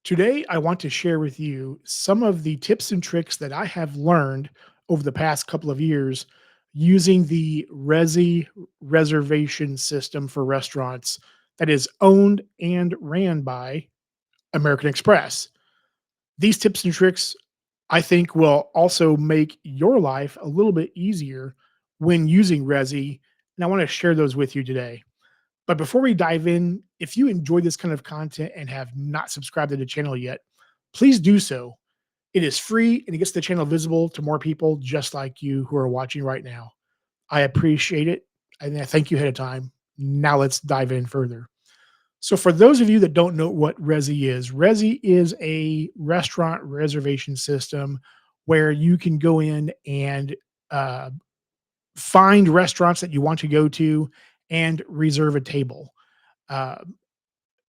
Today, I want to share with you some of the tips and tricks that I have learned over the past couple of years using the Resy reservation system for restaurants that is owned and ran by American Express. These tips and tricks, I think, will also make your life a little bit easier when using Resy. And I want to share those with you today. But before we dive in, if you enjoy this kind of content and have not subscribed to the channel yet, please do so. It is free and it gets the channel visible to more people just like you who are watching right now. I appreciate it and I thank you ahead of time. Now let's dive in further. So, for those of you that don't know what Resy is a restaurant reservation system where you can go in and uh, find restaurants that you want to go to and reserve a table. Uh,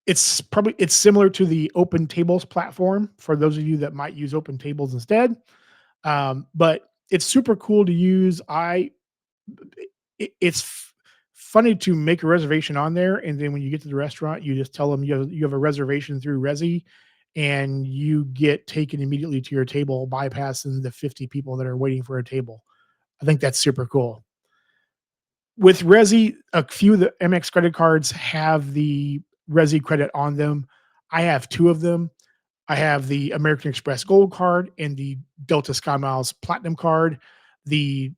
it's similar to the Open Tables platform for those of you that might use Open Tables instead. But it's super cool to use. It's funny to make a reservation on there, and then when you get to the restaurant, you just tell them you have a reservation through Resy, and you get taken immediately to your table, bypassing the 50 people that are waiting for a table. I think that's super cool. With Resy, a few of the Amex credit cards have the Resy credit on them. I have two of them. I have the American Express Gold card and the Delta Sky Miles Platinum card. The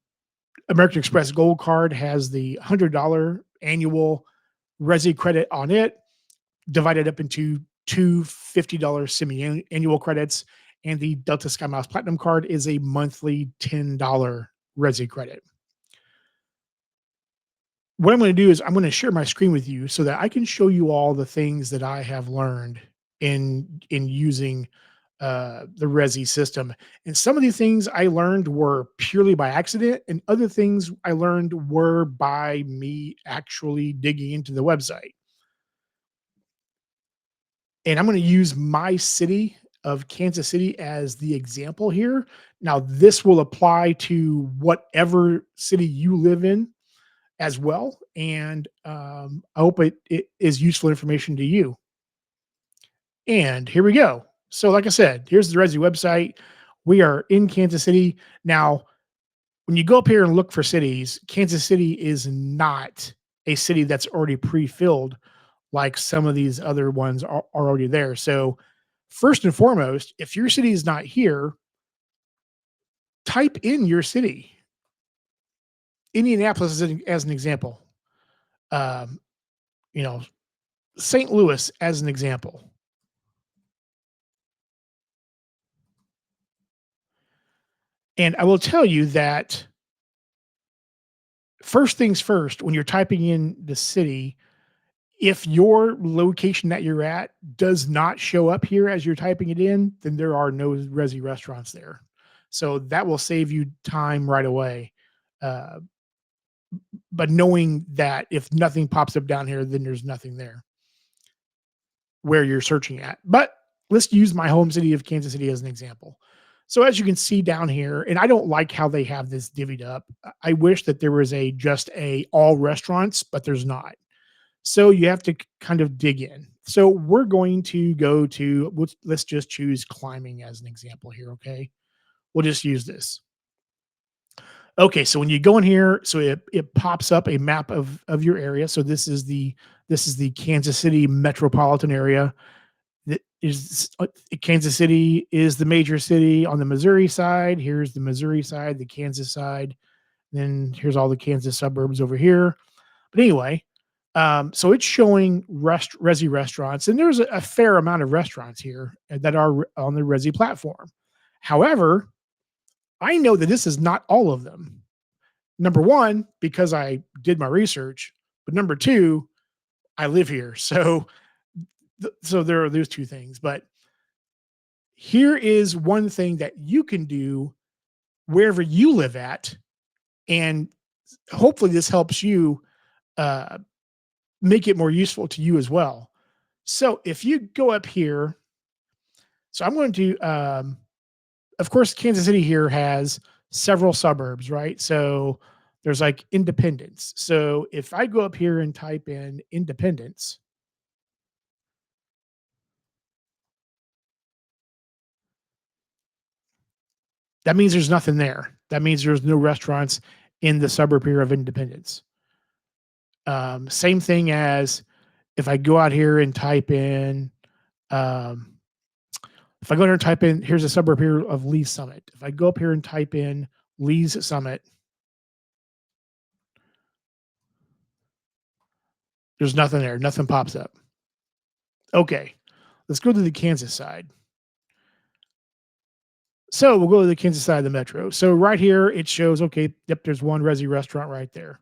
American Express Gold card has the $100 annual Resy credit on it, divided up into two $50 semi-annual credits, and the Delta Sky Miles Platinum card is a monthly $10 Resy credit. What I'm going to do is I'm going to share my screen with you so that I can show you all the things that I have learned in using the Resi system. And some of these things I learned were purely by accident, and other things I learned were by me actually digging into the website. And I'm going to use my city of Kansas City as the example here. Now, this will apply to whatever city you live in as well. And I hope it is useful information to you. And here we go. So, like I said, here's the Resi website. We are in Kansas City. Now, when you go up here and look for cities, Kansas City is not a city that's already pre filled like some of these other ones are already there. So, first and foremost, if your city is not here, type in your city. Indianapolis as an example. Um, you know, St. Louis as an example. And I will tell you that first things first, when you're typing in the city, if your location that you're at does not show up here as you're typing it in, then there are no Resi restaurants there. So that will save you time right away. Uh, but knowing that if nothing pops up down here, then there's nothing there where you're searching at. But let's use my home city of Kansas City as an example. So as you can see down here, and I don't like how they have this divvied up. I wish that there was a just a all restaurants, but there's not. So you have to kind of dig in. So we're going to go to let's just choose climbing as an example here. Okay, we'll just use this. Okay, so when you go in here, so it pops up a map of your area. So this is the Kansas City metropolitan area. That is Kansas City is the major city on the Missouri side. Here's the Missouri side, the Kansas side. Then here's all the Kansas suburbs over here. But anyway, so it's showing Resi restaurants, and there's a fair amount of restaurants here that are on the Resi platform. However, I know that this is not all of them. Number one, because I did my research, but number two, I live here, so so there are those two things. But here is one thing that you can do wherever you live at, and hopefully this helps you uh, make it more useful to you as well. So if you go up here, so I'm going to, of course, Kansas City here has several suburbs, right? So there's like Independence. So if I go up here and type in Independence, That means there's nothing there. That means there's no restaurants in the suburb here of Independence. Same thing as if I go out here and type in, um, if I go here and type in, here's a suburb here of Lee's Summit. If I go up here and type in Lee's Summit, there's nothing there. Nothing pops up. Okay, let's go to the Kansas side. So we'll go to the Kansas side of the metro. So right here, it shows, okay, yep, there's one Resy restaurant right there.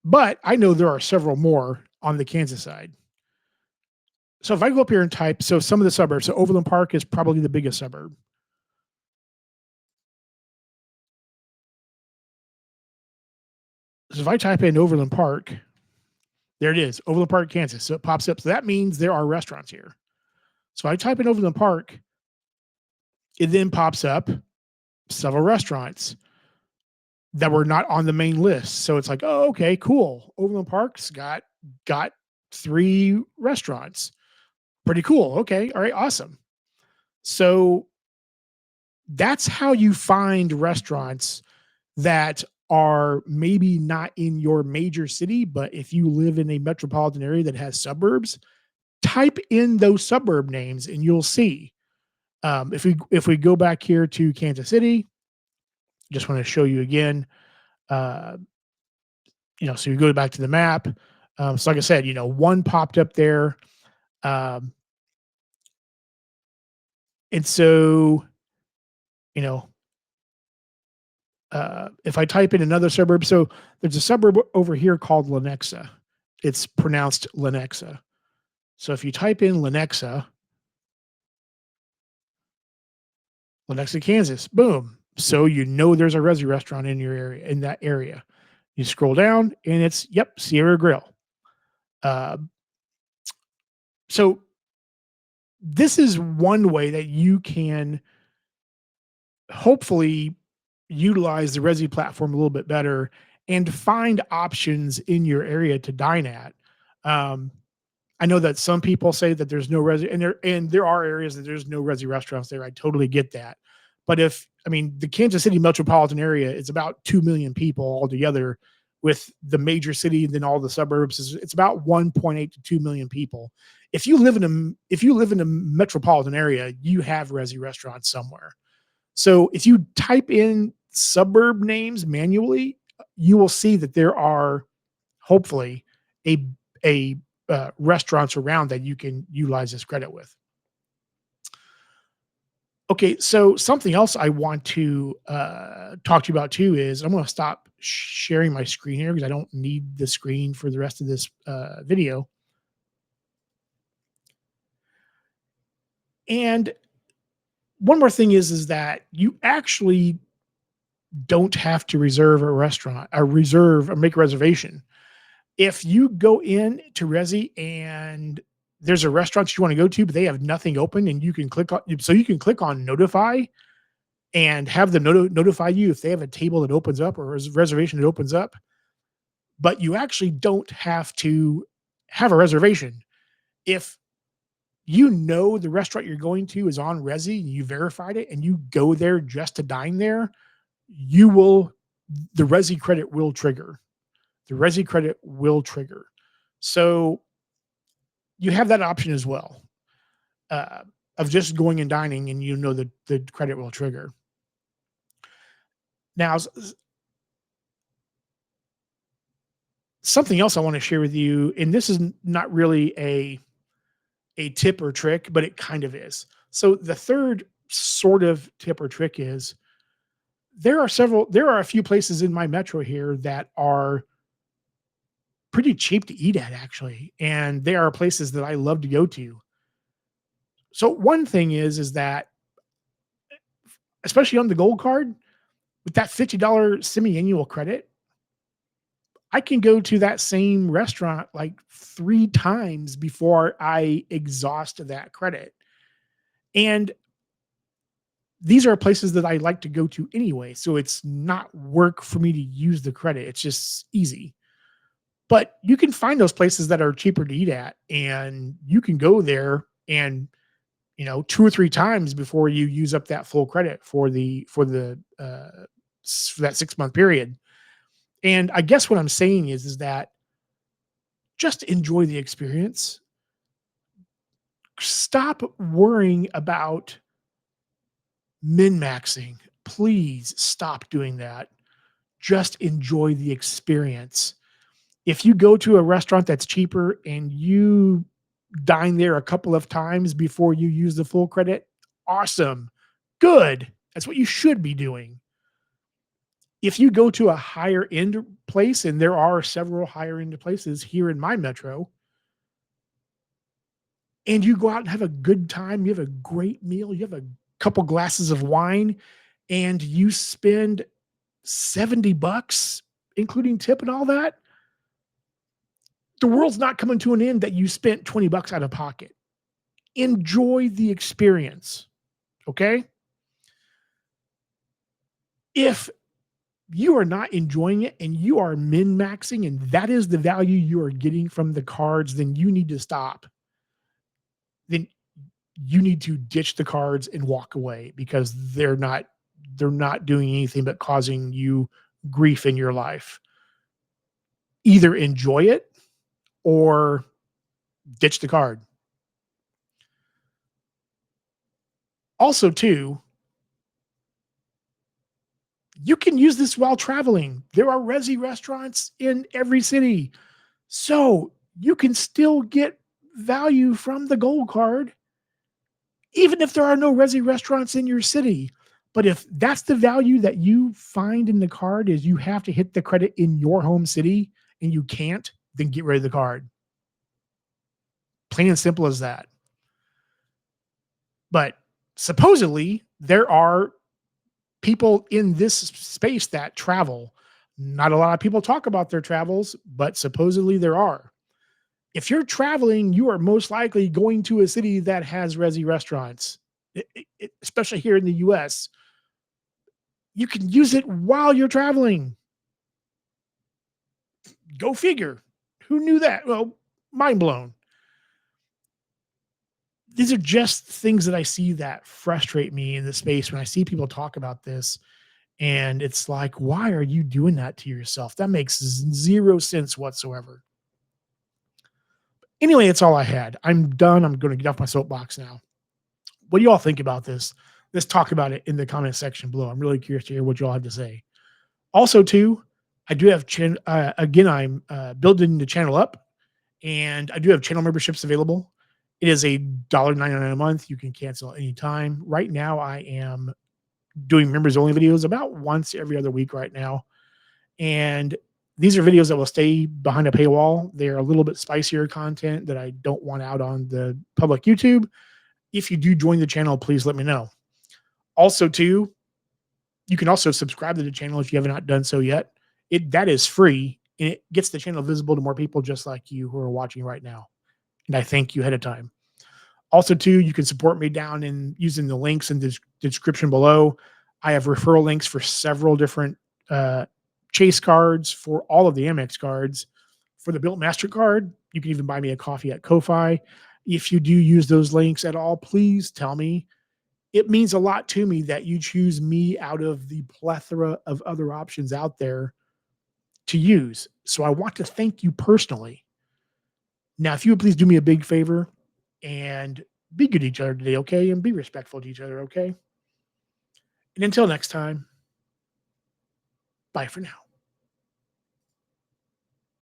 But I know there are several more on the Kansas side. So if I go up here and type, so some of the suburbs, so Overland Park is probably the biggest suburb. So if I type in Overland Park, there it is, Overland Park, Kansas. So it pops up. So that means there are restaurants here. So I type in Overland Park, it then pops up several restaurants that were not on the main list. So it's like, oh, okay, cool. Overland Park's got 3 restaurants. Pretty cool. Okay. All right. Awesome. So that's how you find restaurants that are maybe not in your major city, but if you live in a metropolitan area that has suburbs, type in those suburb names and you'll see. If we go back here to Kansas City, just want to show you again. Uh, so you go back to the map. So like I said, one popped up there, um, and so you know if I type in another suburb, so there's a suburb over here called Lenexa. It's pronounced Lenexa. So if you type in Lenexa, Lenexa, Kansas, boom. So there's a Resy restaurant in your area, in that area. You scroll down and it's, yep, Sierra Grill. Uh, so this is one way that you can hopefully utilize the Resy platform a little bit better and find options in your area to dine at. Um, I know that some people say that there's no Resy, and there are areas that there's no Resy restaurants there. I totally get that. But the Kansas City metropolitan area is about 2 million people altogether, with the major city and then all the suburbs. It's about 1.8 to 2 million people. If you live in a metropolitan area, you have Resy restaurants somewhere. So if you type in suburb names manually, you will see that there are hopefully a restaurants around that you can utilize this credit with. Okay, so something else I want to talk to you about too is I'm going to stop sharing my screen here because I don't need the screen for the rest of this video. And one more thing is that you actually don't have to reserve a restaurant, or make a reservation. If you go in to Resy and there's a restaurant you want to go to, but they have nothing open, and you can click on notify and have them notify you if they have a table that opens up or a reservation that opens up. But you actually don't have to have a reservation. If the restaurant you're going to is on Resy and you verified it and you go there just to dine there, you will the Resy credit will trigger. The Resy credit will trigger. So you have that option as well, uh, of just going and dining, and the credit will trigger. Now, something else I want to share with you, and this is not really a tip or trick, but it kind of is. So the third sort of tip or trick is there are a few places in my metro here that are pretty cheap to eat at, actually, and they are places that I love to go to. So one thing is that, especially on the gold card, with that $50 semi-annual credit, I can go to that same restaurant like 3 times before I exhaust that credit. And these are places that I like to go to anyway, so it's not work for me to use the credit. It's just easy. But you can find those places that are cheaper to eat at, and you can go there and 2 or 3 times before you use up that full credit for that 6-month period. And I guess what I'm saying is that just enjoy the experience. Stop worrying about min-maxing. Please stop doing that. Just enjoy the experience. If you go to a restaurant that's cheaper and you dine there a couple of times before you use the full credit, awesome. Good. That's what you should be doing. If you go to a higher end place, and there are several higher end places here in my metro, and you go out and have a good time, you have a great meal, you have a couple glasses of wine, and you spend 70 bucks, including tip and all that, the world's not coming to an end that you spent 20 bucks out of pocket. Enjoy the experience. Okay. If you are not enjoying it and you are min maxing and that is the value you are getting from the cards, then you need to stop. Then you need to ditch the cards and walk away because they're not doing anything but causing you grief in your life. Either enjoy it or ditch the card. Also, too, you can use this while traveling. There are Resy restaurants in every city. So you can still get value from the gold card, even if there are no Resy restaurants in your city. But if that's the value that you find in the card is you have to hit the credit in your home city and you can't, then get rid of the card. Plain and simple as that. But supposedly there are people in this space that travel. Not a lot of people talk about their travels, but supposedly there are. If you're traveling, you are most likely going to a city that has Resy restaurants, especially here in the US. You can use it while you're traveling. Go figure. Who knew that? Well, mind blown. These are just things that I see that frustrate me in the space when I see people talk about this. And it's like, why are you doing that to yourself? That makes zero sense whatsoever. Anyway, that's all I had. I'm done. I'm going to get off my soapbox now. What do you all think about this? Let's talk about it in the comment section below. I'm really curious to hear what you all have to say. Also, too, I do have again. I'm building the channel up, and I do have channel memberships available. It is $1.99 a month. You can cancel anytime. Right now, I am doing members only videos about once every other week right now, and these are videos that will stay behind a paywall. They're a little bit spicier content that I don't want out on the public YouTube. If you do join the channel, please let me know. Also, too, you can also subscribe to the channel if you have not done so yet. That is free, and it gets the channel visible to more people just like you who are watching right now. And I thank you ahead of time. Also, too, you can support me down in using the links in the description below. I have referral links for several different uh, Chase cards, for all of the Amex cards. For the Built MasterCard, you can even buy me a coffee at Ko-Fi. If you do use those links at all, please tell me. It means a lot to me that you choose me out of the plethora of other options out there to use. So I want to thank you personally. Now, if you would please do me a big favor and be good to each other today, okay? And be respectful to each other, okay? And until next time, bye for now.